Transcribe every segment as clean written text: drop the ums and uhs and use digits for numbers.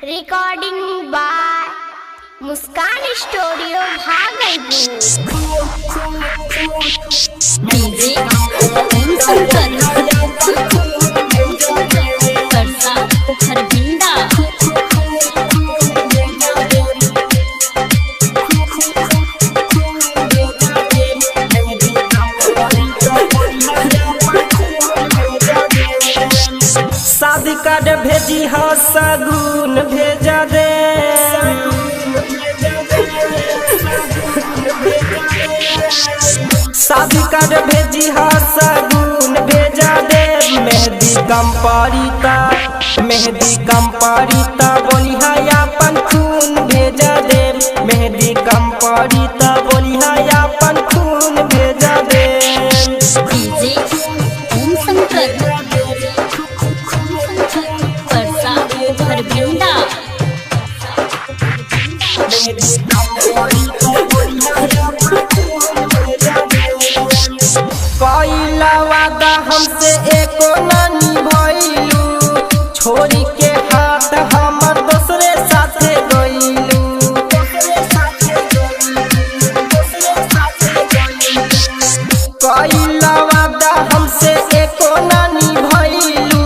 Recording by Muskan studio Bhagalpur. DJ Om Shankar Parsa Harbinda. शादी card भेजी हा सगुन भेजा दे। शादी कार्ड भेजी हा सगुन भेजा दे। मेहंदी कम पड़ीता बोली हा अपन खून भेजा दे। मेहंदी कम पड़ीता बोली हा अपन खून भेजा दे। डीजे ओम शंकर परसा हरबिंदा। पहिला वादा हमसे एको ना निभइलू। छोड़ी के हाथ हमर दूसरे साथे गइलू। पहिला वादा हमसे एको ना निभइलू।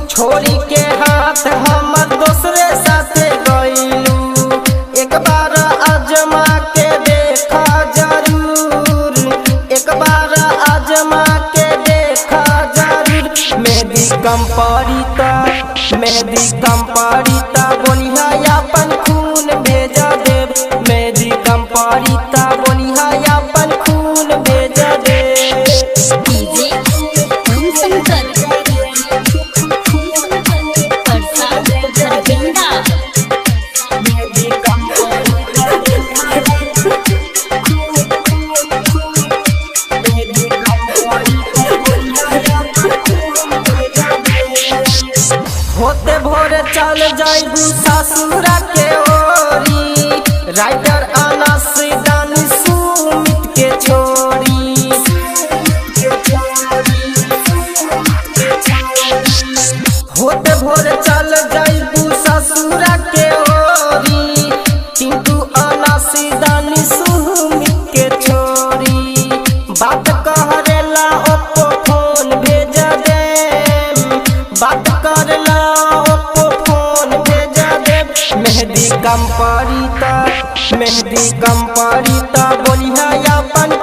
छोड़ी के हाथ हमर दूसरे साथे गइलू। एक बार आजमा के देखा जरूर। एक बार आजमा के देखा जरूर। मेहंदी कम पड़ीता बोली हा अपन खून भेजा दे। मेहंदी कम पड़ीता बोली हा अपन खून भेजा दे। डीजे ओम शंकर परसा हरबिंदा। होते भोरे चल जाइबू ससुरा के ओरी। राइटर अनस दानी सुमित के छोड़ी। होते भोरे चल जाइबू ससुरा के ओरी। किंतु अनस दानी सुमित के छोड़ी। बात कहरेला ओप्पो फोन भेजा दे। बात करला ओप्पो फोन भेजा दे। मेहंदी कम पड़ीता बोली हा अपन